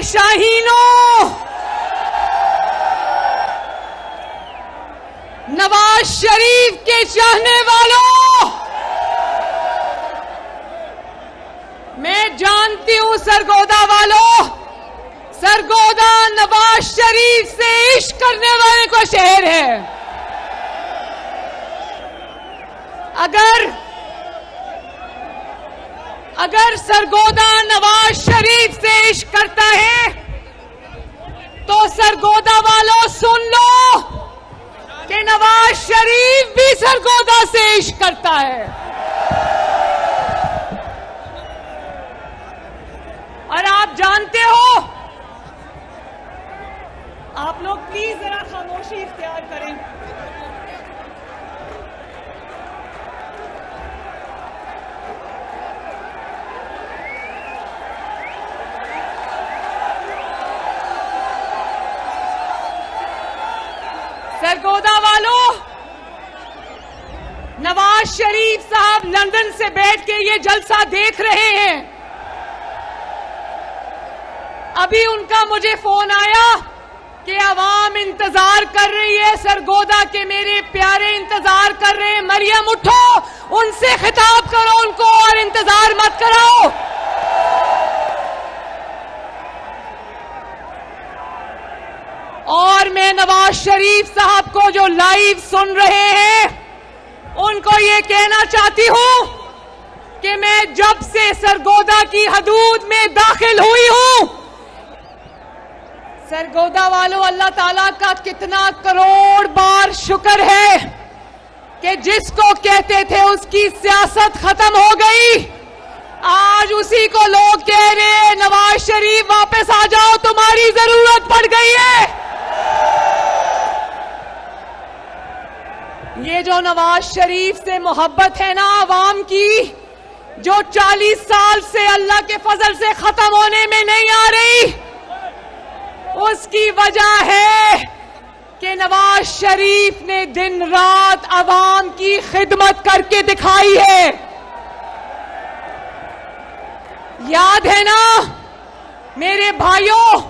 शाहीनों, नवाज शरीफ के चाहने वालों, मैं जानती हूं सरगोदा वालों, सरगोदा नवाज शरीफ से इश्क करने वाले का शहर है। अगर सरगोदा नवाज शरीफ से इश्क करता है तो सरगोदा वालों सुन लो कि नवाज शरीफ भी सरगोदा से इश्क करता है। और आप जानते हो, आप लोग प्लीज जरा खामोशी इख्तियार करें। सरगोदा वालों, नवाज शरीफ साहब लंदन से बैठ के ये जलसा देख रहे हैं। अभी उनका मुझे फोन आया कि अवाम इंतजार कर रही है, सरगोदा के मेरे प्यारे इंतजार कर रहे हैं। मरियम उठो, उनसे खिताब करो उनको और इंतजार मत कराओ। और मैं नवाज शरीफ साहब को जो लाइव सुन रहे हैं उनको ये कहना चाहती हूं कि मैं जब से सरगोदा की हदूद में दाखिल हुई हूं, सरगोदा वालों, अल्लाह ताला का कितना करोड़ बार शुक्र है कि जिसको कहते थे उसकी सियासत खत्म हो गई, आज उसी को लोग कह रहे हैं नवाज शरीफ वापस आ जाओ, तुम्हारी जरूरत पड़ गई है। ये जो नवाज शरीफ से मोहब्बत है ना आवाम की, जो 40 साल से अल्लाह के फजल से खत्म होने में नहीं आ रही, उसकी वजह है कि नवाज शरीफ ने दिन रात आवाम की खिदमत करके दिखाई है। याद है ना मेरे भाइयों,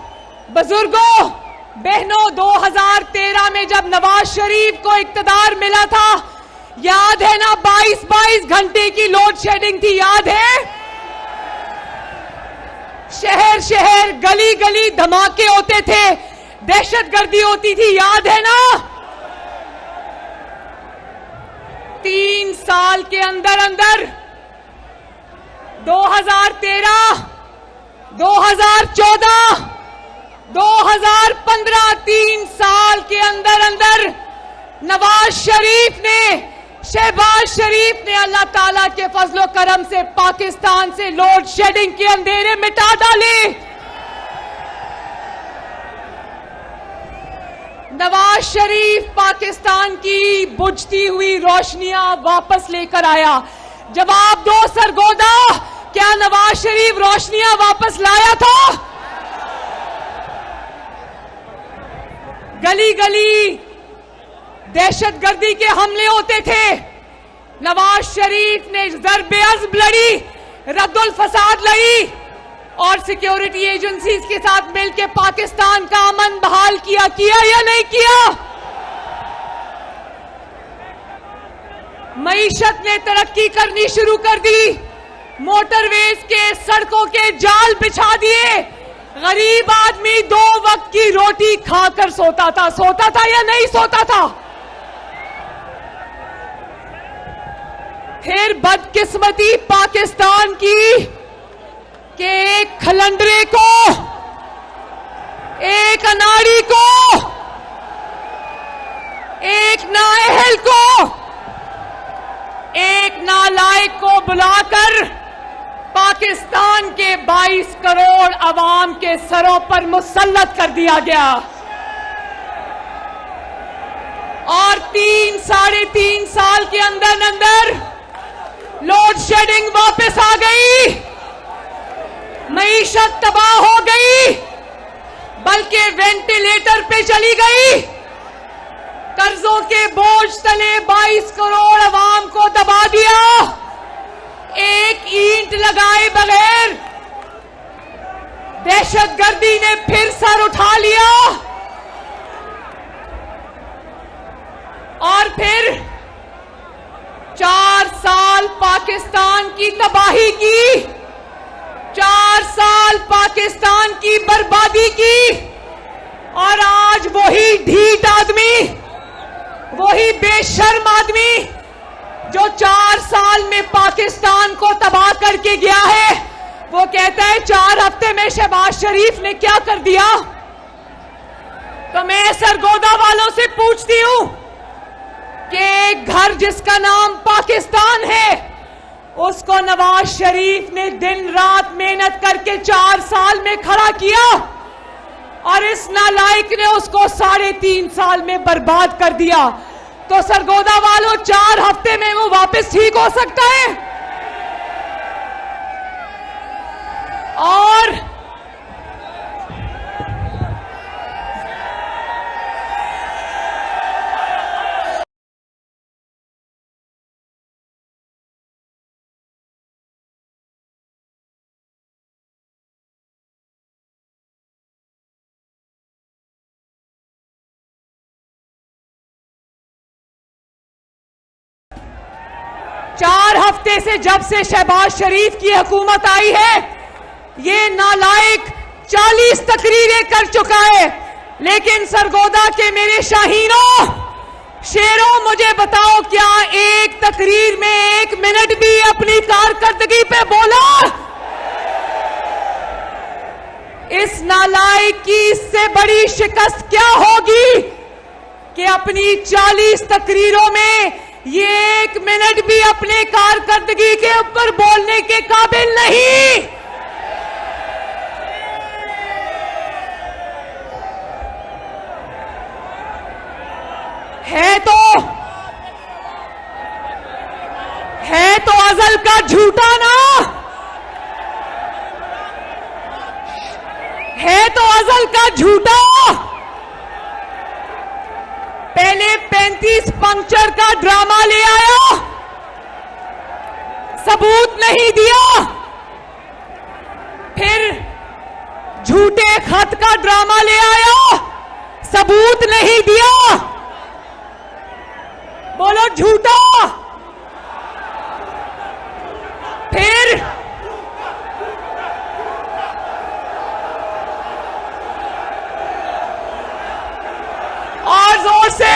बुजुर्गों, बहनों, 2013 में जब नवाज शरीफ को इक्तदार मिला था, याद है ना 22-22 घंटे की लोड शेडिंग थी, याद है? शहर शहर, गली गली धमाके होते थे, दहशतगर्दी होती थी, याद है ना? 3 साल के अंदर अंदर 2013, 2014, 2015, 3 साल के अंदर अंदर नवाज शरीफ ने, शहबाज शरीफ ने अल्लाह ताला के फजलो करम से पाकिस्तान से लोड शेडिंग के अंधेरे मिटा डाले। नवाज शरीफ पाकिस्तान की बुझती हुई रोशनियां वापस लेकर आया। जवाब दो सरगोदा, क्या नवाज शरीफ रोशनियां वापस लाया था? गली गली दहशतगर्दी के हमले होते थे, नवाज शरीफ ने ज़र्ब-ए-अज़्ब लड़ी, रद्दुल फसाद लड़ी और सिक्योरिटी एजेंसीज के साथ मिलकर पाकिस्तान का अमन बहाल किया या नहीं किया? मईशत ने तरक्की करनी शुरू कर दी, मोटरवेज के, सड़कों के जाल बिछा दिए, गरीब आदमी 2 वक्त की रोटी खाकर सोता था या नहीं सोता था? फिर बदकिस्मती पाकिस्तान की कि एक खलंडरे को, एक अनाड़ी को, एक नाअहल को, एक नालायक को बुलाकर पाकिस्तान के 22 करोड़ अवाम के सरों पर मुसल्लत कर दिया गया और 3-3.5 साल के अंदर अंदर लोड शेडिंग वापस आ गई, मईशत तबाह हो गई, बल्कि वेंटिलेटर पे चली गई, कर्जों के बोझ तले 22 करोड़ अवाम को दबा दिया, एक ईंट लगाए बगैर दहशतगर्दी ने फिर सर उठा लिया और फिर 4 साल पाकिस्तान की तबाही की, 4 साल पाकिस्तान की बर्बादी की। और आज वही ढीठ आदमी, वही बेशर्म आदमी जो 4 साल में पाकिस्तान को तबाह करके गया है, वो कहता है 4 हफ्ते में शहबाज शरीफ ने क्या कर दिया। तो मैं सरगोदा वालों से पूछती हूं कि एक घर जिसका नाम पाकिस्तान है, उसको नवाज शरीफ ने दिन रात मेहनत करके 4 साल में खड़ा किया और इस नालायक ने उसको 3.5 साल में बर्बाद कर दिया। तो सरगोदा वालों, 4 हफ्ते में वो वापस ठीक हो सकता है? और चार हफ्ते से जब से शहबाज शरीफ की हुकूमत आई है, ये नालायक 40 तकरीरें कर चुका है। लेकिन सरगोदा के मेरे शाहीनों, शेरों, मुझे बताओ, क्या एक तकरीर में 1 मिनट भी अपनी कारकर्दगी पे बोला? इस नालायक की इससे बड़ी शिकस्त क्या होगी कि अपनी 40 तकरीरों में ये 1 मिनट भी अपने कारकर्दगी के ऊपर बोलने के काबिल नहीं। है तो अजल का झूठा ना, है तो अजल का झूठा। पहले 35 पंक्चर का ड्रामा ले आया, सबूत नहीं दिया। फिर झूठे खत का ड्रामा ले आया, सबूत नहीं दिया। बोलो झूठा। फिर और जोर से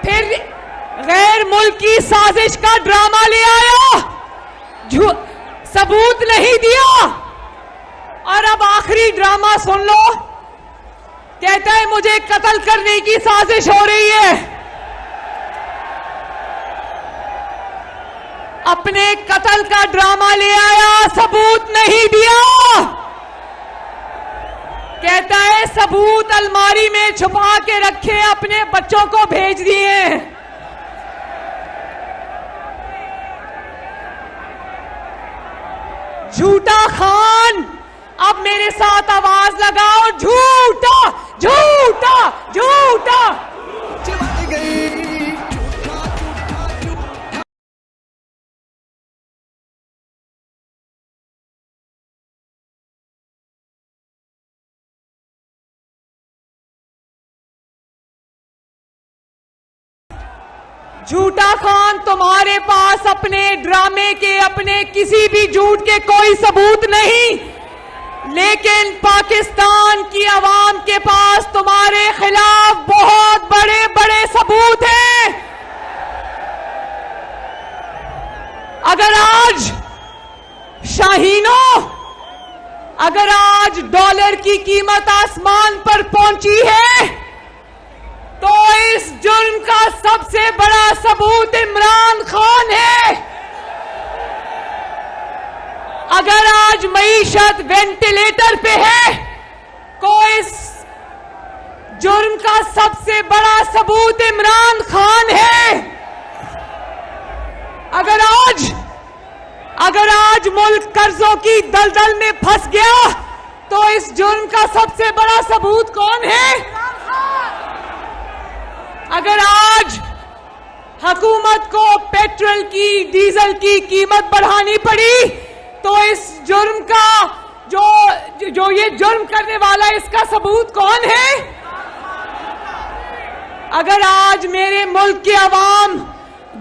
फिर गैर मुल्की साजिश का ड्रामा ले आया, सबूत नहीं दिया। और अब आखिरी ड्रामा सुन लो, कहता है मुझे कत्ल करने की साजिश हो रही है। अपने कत्ल का ड्रामा ले आया, सबूत नहीं दिया। कहता है सबूत अलमारी में छुपा के रखे, अपने बच्चों को भेज दिए। झूठा खान, अब मेरे साथ आवाज लगाओ, झूठा झूठा झूठा। झूठा खान, तुम्हारे पास अपने ड्रामे के, अपने किसी भी झूठ के कोई सबूत नहीं, लेकिन पाकिस्तान की आवाम के पास तुम्हारे खिलाफ बहुत बड़े बड़े सबूत हैं। अगर आज शाहीनों, अगर आज डॉलर की कीमत आसमान पर पहुंची है, तो इस जुर्म का सबसे बड़ा सबूत इमरान खान है। अगर आज मईशत वेंटिलेटर पे है, तो इस जुर्म का सबसे बड़ा सबूत इमरान खान है। अगर आज मुल्क कर्जों की दलदल में फंस गया, तो इस जुर्म का सबसे बड़ा सबूत कौन है? हुकूमत को पेट्रोल की, डीजल की कीमत बढ़ानी पड़ी, तो इस जुर्म का जो ये जुर्म करने वाला है, इसका सबूत कौन है? अगर आज मेरे मुल्क की आवाम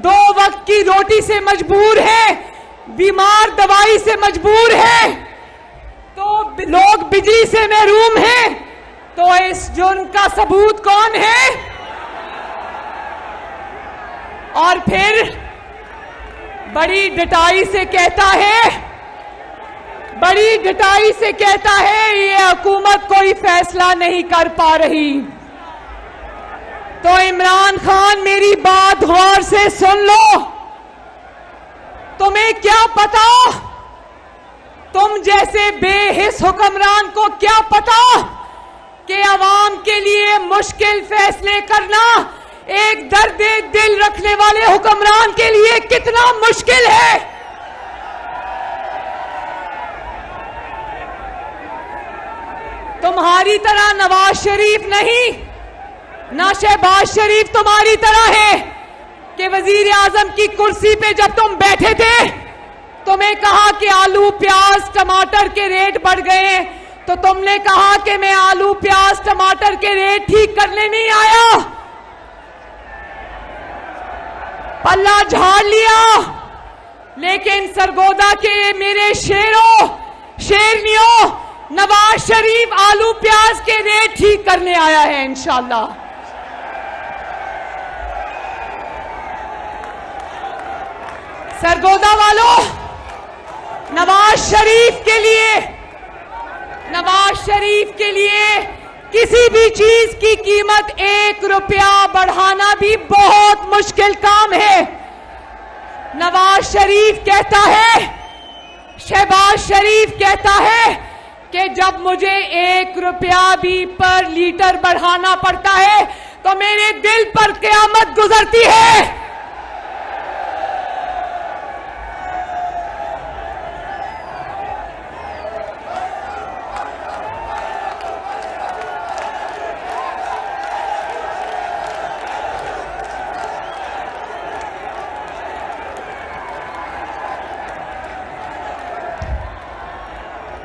2 वक्त की रोटी से मजबूर है, बीमार दवाई से मजबूर है, तो लोग बिजली से महरूम हैं, तो इस जुर्म का सबूत कौन है? और फिर बड़ी डटाई से कहता है ये हुकूमत कोई फैसला नहीं कर पा रही। तो इमरान खान, मेरी बात गौर से सुन लो। तुम्हें क्या पता, तुम जैसे बेहिस हुक्मरान को क्या पता कि अवाम के लिए मुश्किल फैसले करना एक दर्द दिल रखने वाले हुक्मरान के लिए कितना मुश्किल है। तुम्हारी तरह नवाज शरीफ नहीं, ना शहबाज शरीफ तुम्हारी तरह है कि वजीर आजम की कुर्सी पे जब तुम बैठे थे, तुम्हें कहा कि आलू प्याज टमाटर के रेट बढ़ गए, तो तुमने कहा कि मैं आलू प्याज टमाटर के रेट ठीक करने नहीं आया, पल्ला झाड़ लिया। लेकिन सरगोदा के मेरे शेरों शेरनियों, नवाज शरीफ आलू प्याज के रेट ठीक करने आया है इंशाअल्लाह। सरगोदा वालों, नवाज शरीफ के लिए किसी भी चीज की कीमत 1 रुपया बढ़ाना भी बहुत मुश्किल काम है। नवाज शरीफ कहता है, शहबाज शरीफ कहता है कि जब मुझे 1 रुपया भी पर लीटर बढ़ाना पड़ता है तो मेरे दिल पर क़यामत गुजरती है।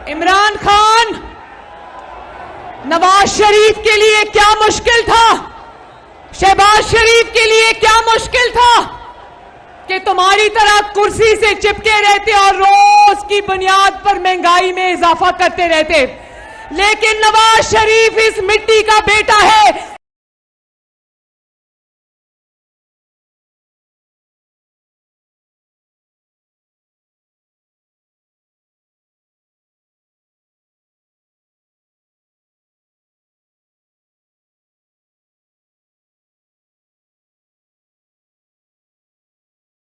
इमरान खान, नवाज शरीफ के लिए क्या मुश्किल था, शहबाज शरीफ के लिए क्या मुश्किल था कि तुम्हारी तरह कुर्सी से चिपके रहते और रोज की बुनियाद पर महंगाई में इजाफा करते रहते। लेकिन नवाज शरीफ इस मिट्टी का बेटा है।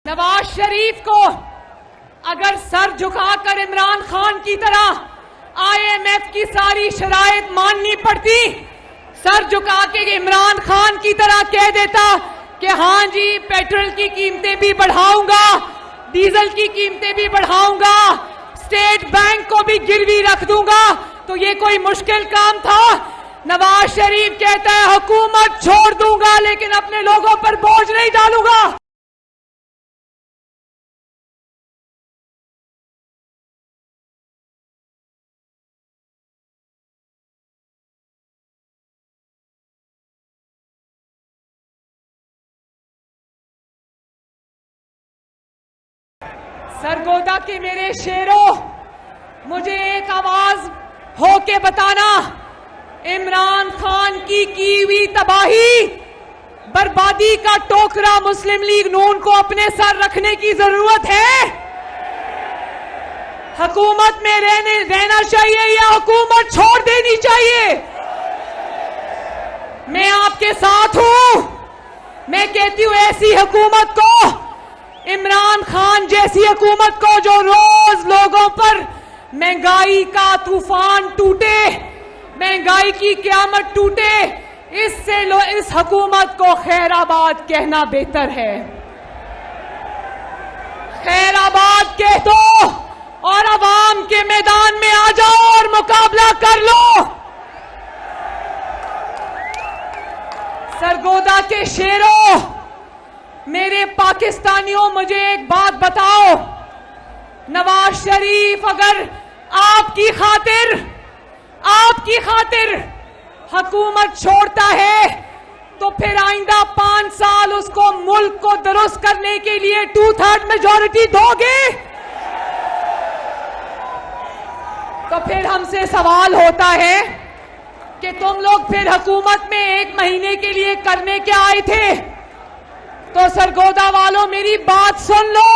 नवाज शरीफ को अगर सर झुकाकर इमरान खान की तरह IMF की सारी शराइत माननी पड़ती, सर झुका के इमरान खान की तरह कह देता कि हाँ जी पेट्रोल की कीमतें भी बढ़ाऊंगा, डीजल की कीमतें भी बढ़ाऊंगा, स्टेट बैंक को भी गिरवी रख दूंगा, तो ये कोई मुश्किल काम था? नवाज शरीफ कहता है हुकूमत छोड़ दूंगा लेकिन अपने लोगों पर बोझ नहीं डालूंगा। सरगोदा के मेरे शेरों, मुझे एक आवाज होके बताना, इमरान खान की हुई तबाही, बर्बादी का टोकरा मुस्लिम लीग नून को अपने सर रखने की जरूरत है? हुकूमत में रहना चाहिए या हुकूमत छोड़ देनी चाहिए? मैं आपके साथ हूं। मैं कहती हूं ऐसी हुकूमत को, इमरान खान जैसी हुकूमत को जो रोज लोगों पर महंगाई का तूफान टूटे, महंगाई की क़यामत टूटे, इससे इस हुकूमत को खैराबाद कहना बेहतर है। खैराबाद कह दो और अवाम के मैदान में आ जाओ और मुकाबला कर लो। सरगोदा के शेरों, मेरे पाकिस्तानियों, मुझे एक बात बताओ, नवाज शरीफ अगर आपकी खातिर हुकूमत छोड़ता है तो फिर आइंदा 5 साल उसको मुल्क को दुरुस्त करने के लिए 2/3 मेजॉरिटी दोगे? तो फिर हमसे सवाल होता है कि तुम लोग फिर हुकूमत में 1 महीने के लिए करने क्या आए थे? तो सरगोदा वालों, मेरी बात सुन लो।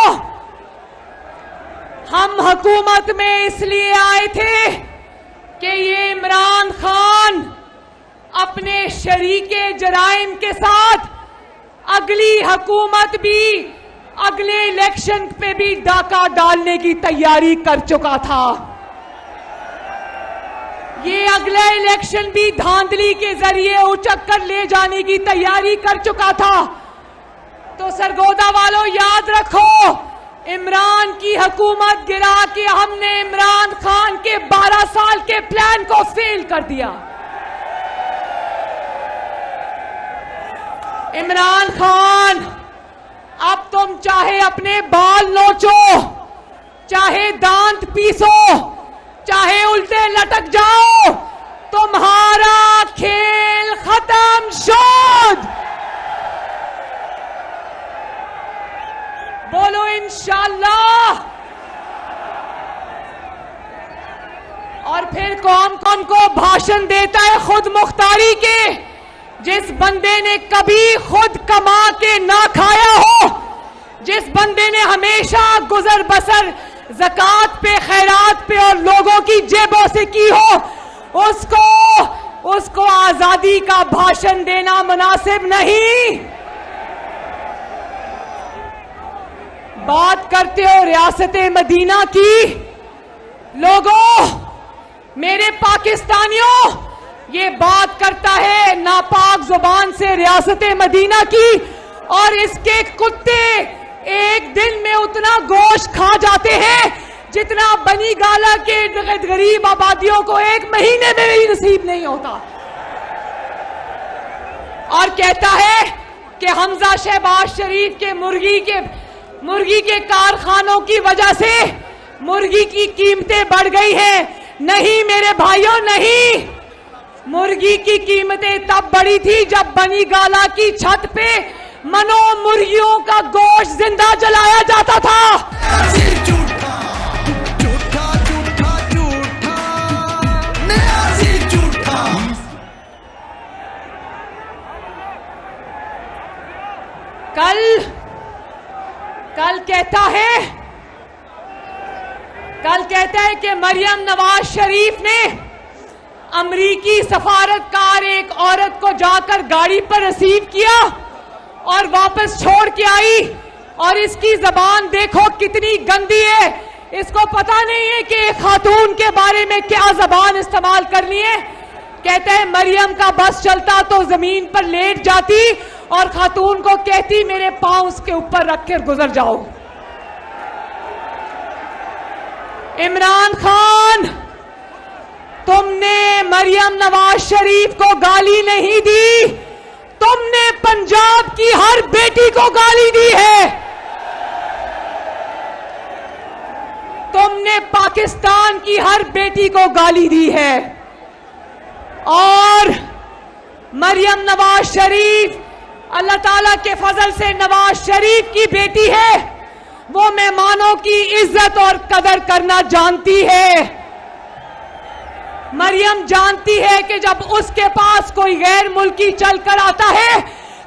हम हुकूमत में इसलिए आए थे कि ये इमरान खान अपने शरीके जराइम के साथ अगली हुकूमत भी, अगले इलेक्शन पे भी डाका डालने की तैयारी कर चुका था। ये अगला इलेक्शन भी धांधली के जरिए उचक कर ले जाने की तैयारी कर चुका था। तो सरगोदा वालों, याद रखो, इमरान की हुकूमत गिरा के हमने इमरान खान के 12 साल के प्लान को फेल कर दिया। इमरान खान, अब तुम चाहे अपने बाल नोचो, चाहे दांत पीसो, चाहे उल्टे लटक जाओ, तुम्हारा खेल खत्म शोध। बोलो इंशाअल्लाह। और फिर कौन कौन को भाषण देता है खुद मुख्तारी के? जिस बंदे ने कभी खुद कमा के ना खाया हो, जिस बंदे ने हमेशा गुजर बसर ज़कात पे, खैरात पे और लोगों की जेबों से की हो, उसको आजादी का भाषण देना मुनासिब नहीं। बात करते हो रियासते मदीना की। लोगों, मेरे पाकिस्तानियों, ये बात करता है नापाक जुबान से रियासते मदीना की, और इसके कुत्ते एक दिन में उतना गोश्त खा जाते हैं जितना बनी गाला के गरीब आबादियों को 1 महीने में भी नसीब नहीं होता। और कहता है कि हमजा शहबाज शरीफ के मुर्गी के कारखानों की वजह से मुर्गी की कीमतें बढ़ गई हैं। नहीं मेरे भाइयों, नहीं। मुर्गी की कीमतें तब बढ़ी थी जब बनी गाला की छत पे मनो मुर्गियों का गोश्त जिंदा जलाया जाता था। कल कहता है कि मरियम नवाज शरीफ ने अमरीकी सफारतकार एक औरत को जाकर गाड़ी पर रिसीव किया और वापस छोड़ के आई। और इसकी जबान देखो कितनी गंदी है। इसको पता नहीं है कि एक खातून के बारे में क्या जबान इस्तेमाल करनी है। कहता है मरियम का बस चलता तो जमीन पर लेट जाती और खातून को कहती मेरे पांव उसके ऊपर रखकर गुजर जाओ। इमरान खान, तुमने मरियम नवाज शरीफ को गाली नहीं दी, तुमने पंजाब की हर बेटी को गाली दी है। तुमने पाकिस्तान की हर बेटी को गाली दी है। और मरियम नवाज शरीफ अल्लाह ताला के फजल से नवाज शरीफ की बेटी है। वो मेहमानों की इज्जत और कदर करना जानती है। मरियम जानती है कि जब उसके पास कोई गैर मुल्की चलकर आता है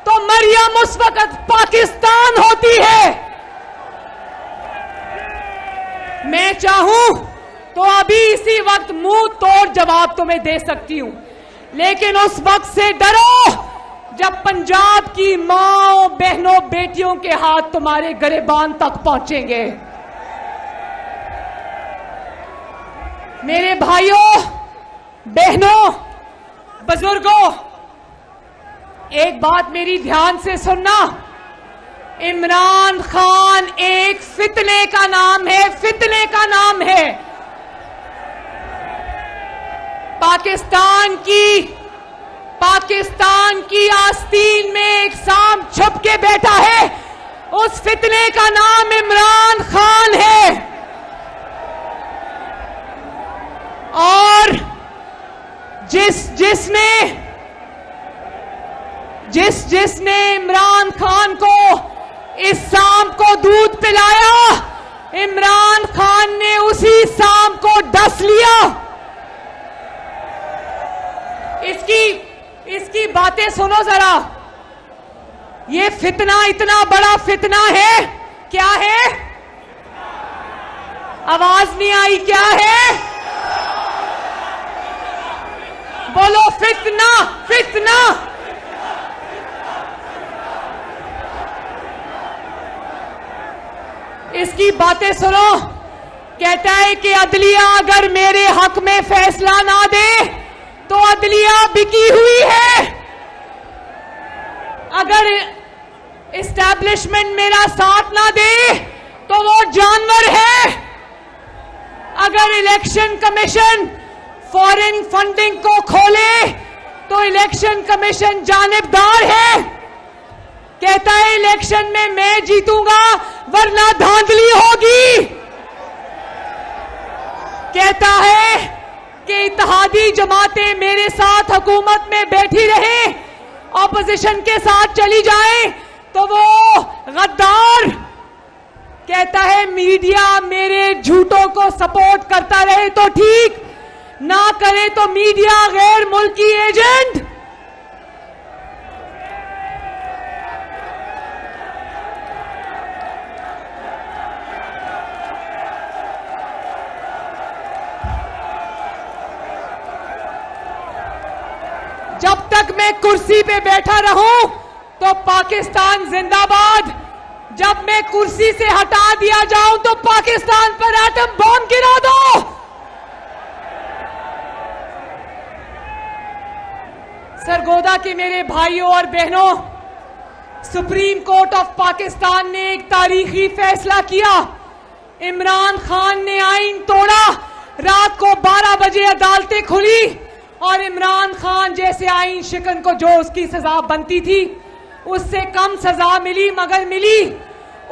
तो मरियम उस वक्त पाकिस्तान होती है। मैं चाहूं तो अभी इसी वक्त मुंह तोड़ जवाब तुम्हें दे सकती हूं, लेकिन उस वक्त से डरो जब पंजाब की माओ, बहनों, बेटियों के हाथ तुम्हारे गिरबान तक पहुंचेंगे। मेरे भाइयों, बहनों, बुजुर्गों, एक बात मेरी ध्यान से सुनना। इमरान खान एक फितने का नाम है, फितने का नाम है। पाकिस्तान की आस्तीन में एक सांप छुप के बैठा है उस फितने का नाम इमरान खान है। और जिसने इमरान खान को इस सांप को दूध पिलाया, इमरान खान ने उसी सांप को डस लिया। इसकी बातें सुनो जरा। ये फितना इतना बड़ा फितना है, क्या है? आवाज नहीं आई, क्या है? बोलो, फितना फितना। इसकी बातें सुनो। कहता है कि अदलिया अगर मेरे हक में फैसला ना दे तो अदलिया बिकी हुई है। अगर एस्टैब्लिशमेंट मेरा साथ ना दे तो वो जानवर है। अगर इलेक्शन कमीशन फॉरेन फंडिंग को खोले तो इलेक्शन कमीशन जानिबदार है। कहता है इलेक्शन में मैं जीतूंगा वरना धांधली होगी। कहता है कि इत्तेहादी जमातें मेरे साथ हुकूमत में बैठी रहे, ऑपोजिशन के साथ चली जाए तो वो गद्दार। कहता है मीडिया मेरे झूठों को सपोर्ट करता रहे तो ठीक, ना करे तो मीडिया गैर मुल्की एजेंट। जब तक मैं कुर्सी पे बैठा रहूं तो पाकिस्तान जिंदाबाद। जब मैं कुर्सी से हटा दिया जाऊं तो पाकिस्तान पर एटम बॉम्ब गिरा दो। सरगोदा के मेरे भाइयों और बहनों, सुप्रीम कोर्ट ऑफ पाकिस्तान ने एक तारीखी फैसला किया। इमरान खान ने आईन तोड़ा। रात को 12 बजे अदालतें खुली और इमरान खान जैसे आईन शिकन को जो उसकी सजा बनती थी उससे कम सजा मिली, मगर मिली।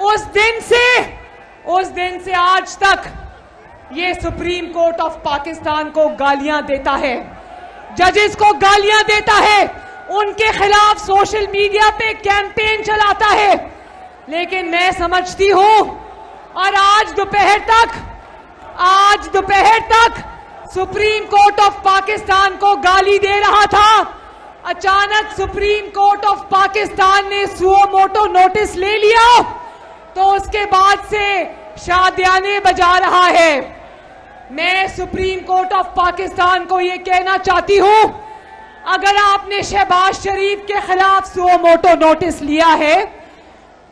उस दिन से आज तक ये सुप्रीम कोर्ट ऑफ पाकिस्तान को गालियां देता है, जजेस को गालियां देता है, उनके खिलाफ सोशल मीडिया पे कैंपेन चलाता है। लेकिन मैं समझती हूं, और आज दोपहर तक सुप्रीम कोर्ट ऑफ पाकिस्तान को गाली दे रहा था। अचानक सुप्रीम कोर्ट ऑफ पाकिस्तान ने सुओ मोटो नोटिस ले लिया तो उसके बाद से शादियाने बजा रहा है। मैं सुप्रीम कोर्ट ऑफ पाकिस्तान को यह कहना चाहती हूं, अगर आपने शहबाज शरीफ के खिलाफ सुओ मोटो नोटिस लिया है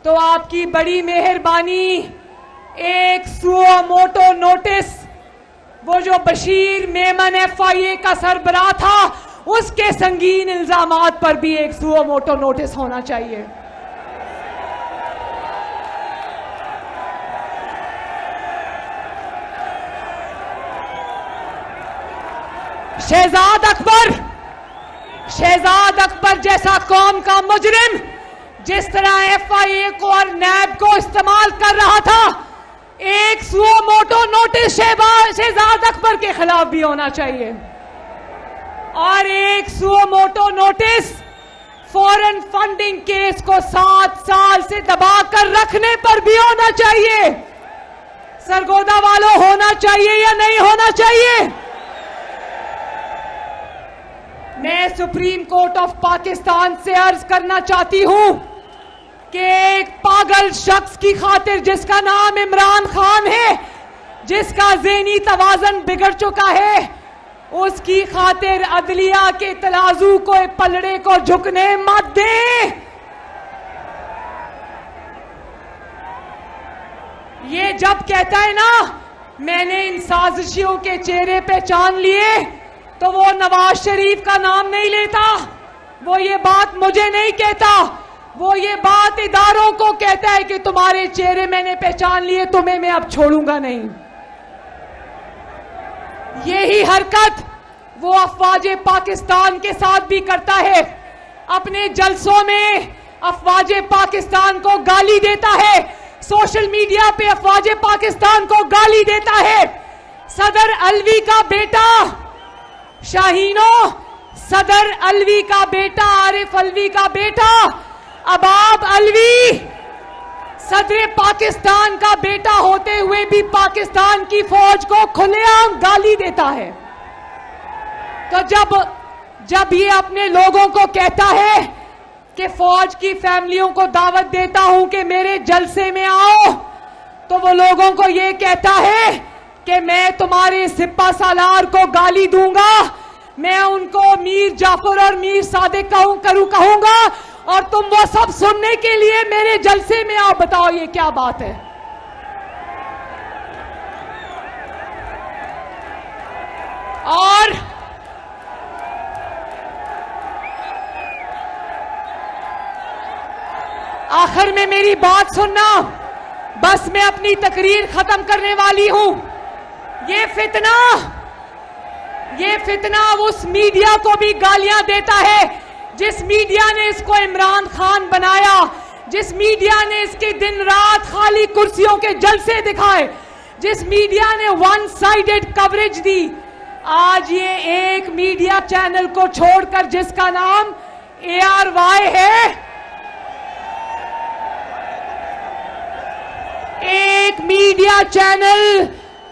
तो आपकी बड़ी मेहरबानी एक सुओ मोटो नोटिस, वो जो बशीर मेमन FIA का सरबराह था, उसके संगीन इल्जामात पर भी एक सुओ मोटो नोटिस होना चाहिए। शहजाद अकबर जैसा कौम का मुजरिम जिस तरह FIA को और नैब को इस्तेमाल कर रहा था, एक suo motu notice Shahzad Akbar के खिलाफ भी होना चाहिए। और एक suo motu notice foreign funding case को 7 साल से दबाकर रखने पर भी होना चाहिए। सरगोदा वालों, होना चाहिए या नहीं होना चाहिए? मैं सुप्रीम कोर्ट ऑफ पाकिस्तान से अर्ज करना चाहती हूं कि एक पागल शख्स की खातिर जिसका नाम इमरान खान है, जिसका ज़हनी तवाज़न बिगड़ चुका है, उसकी खातिर अदलिया के तराजू को पलड़े को झुकने मत दे। ये जब कहता है ना मैंने इन साजिशियों के चेहरे पहचान लिए, तो वो नवाज शरीफ का नाम नहीं लेता, वो ये बात मुझे नहीं कहता, वो ये बात इदारों को कहता है कि तुम्हारे चेहरे मैंने पहचान लिए, तुम्हें मैं अब छोड़ूंगा नहीं। यही हरकत वो अफवाज पाकिस्तान के साथ भी करता है। अपने जलसों में, अफवाजे पाकिस्तान को गाली देता है, सोशल मीडिया पे अफवाजे पाकिस्तान को गाली देता है। सदर अलवी का बेटा शाहीनो, सदर अलवी का बेटा, आरिफ अलवी का बेटा अबाब अलवी सदर पाकिस्तान का बेटा होते हुए भी पाकिस्तान की फौज को खुलेआम गाली देता है। तो जब ये अपने लोगों को कहता है कि फौज की फैमिलियों को दावत देता हूं कि मेरे जलसे में आओ, तो वो लोगों को ये कहता है कि मैं तुम्हारे सिपा सालार को गाली दूंगा, मैं उनको मीर जाफर और मीर सादिक कहूंगा और तुम वो सब सुनने के लिए मेरे जलसे में आओ। बताओ ये क्या बात है। और आखिर में मेरी बात सुनना, बस मैं अपनी तकरीर खत्म करने वाली हूं। ये फितना उस मीडिया को भी गालियां देता है जिस मीडिया ने इसको इमरान खान बनाया, जिस मीडिया ने इसके दिन रात खाली कुर्सियों के जलसे दिखाए, जिस मीडिया ने वन साइडेड कवरेज दी। आज ये एक मीडिया चैनल को छोड़कर जिसका नाम ARY है, एक मीडिया चैनल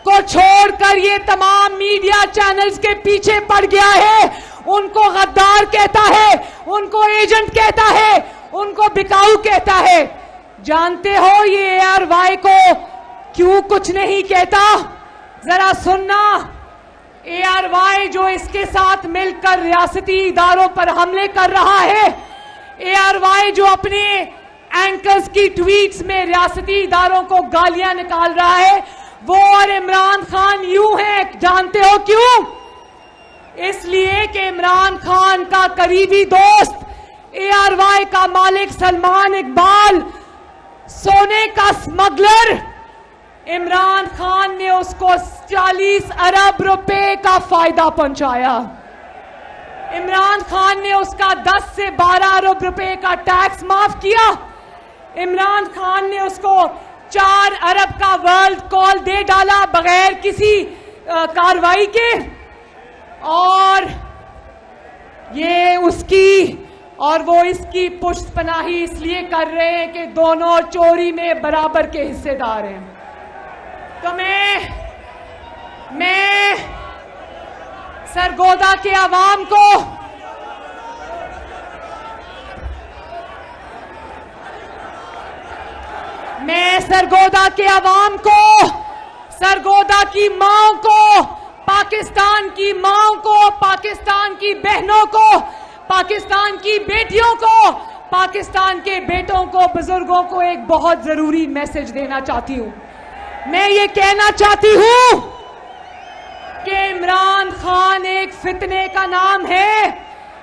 को छोड़कर ये तमाम मीडिया चैनल्स के पीछे पड़ गया है। उनको गद्दार कहता है, उनको एजेंट कहता है, उनको बिकाऊ कहता है। जानते हो ये ARY को क्यों कुछ नहीं कहता? जरा सुनना। ARY जो इसके साथ मिलकर रियासती इदारों पर हमले कर रहा है, ARY जो अपने एंकर्स की ट्वीट्स में रियासती इदारों को गालियां निकाल रहा है, वो और इमरान खान यूं है। जानते हो क्यों? इसलिए कि इमरान खान का करीबी दोस्त ARY का मालिक सलमान इकबाल, सोने का स्मगलर, इमरान खान ने उसको 40 अरब रुपए का फायदा पहुंचाया। इमरान खान ने उसका 10 से 12 अरब रुपए का टैक्स माफ किया। इमरान खान ने उसको 4 अरब का वर्ल्ड कॉल दे डाला बगैर किसी कार्रवाई के। और ये उसकी और वो इसकी पुष्टपनाही इसलिए कर रहे हैं कि दोनों चोरी में बराबर के हिस्सेदार हैं। तो मैं सरगोदा के अवाम को सरगोदा की माओ को, पाकिस्तान की माओ को, पाकिस्तान की बहनों को, पाकिस्तान की बेटियों को, पाकिस्तान के बेटों को, बुजुर्गों को एक बहुत जरूरी मैसेज देना चाहती हूं। मैं ये कहना चाहती हूं कि इमरान खान एक फितने का नाम है।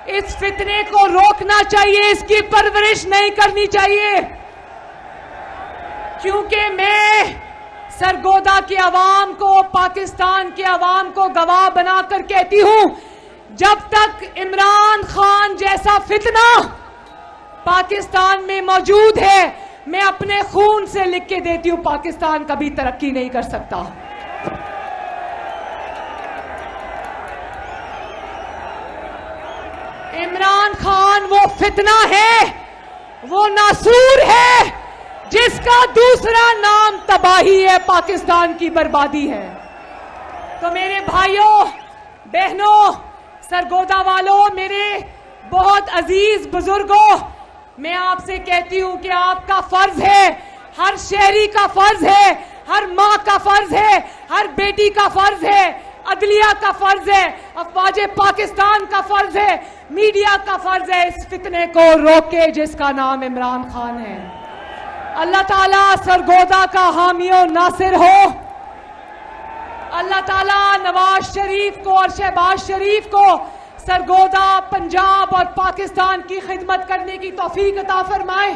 इस फितने को रोकना चाहिए, इसकी परवरिश नहीं करनी चाहिए। क्योंकि मैं सरगोदा के अवाम को, पाकिस्तान के अवाम को गवाह बनाकर कहती हूं, जब तक इमरान खान जैसा फितना पाकिस्तान में मौजूद है, मैं अपने खून से लिख के देती हूं, पाकिस्तान कभी तरक्की नहीं कर सकता। इमरान खान वो फितना है, वो नासूर है जिसका दूसरा नाम तबाही है, पाकिस्तान की बर्बादी है। तो मेरे भाइयों बहनों, सरगोदा वालों, मेरे बहुत अजीज बुजुर्गों, मैं आपसे कहती हूं कि आपका फर्ज है, हर शहरी का फर्ज है, हर माँ का फर्ज है, हर बेटी का फर्ज है, अदलिया का फर्ज है, अफवाजे पाकिस्तान का फर्ज है, मीडिया का फर्ज है, इस फितने को रोके जिसका नाम इमरान खान है। अल्लाह ताला सरगोदा का हामी और नासिर हो। अल्लाह ताला नवाज शरीफ को और शहबाज शरीफ को सरगोदा, पंजाब और पाकिस्तान की खिदमत करने की तौफीक अता फरमाए।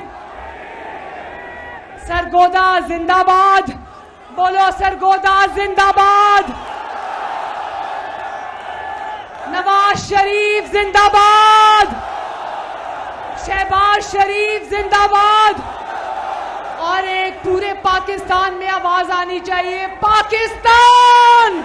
सरगोदा जिंदाबाद, बोलो सरगोदा जिंदाबाद। नवाज शरीफ जिंदाबाद, शहबाज शरीफ जिंदाबाद। और एक पूरे पाकिस्तान में आवाज आनी चाहिए, पाकिस्तान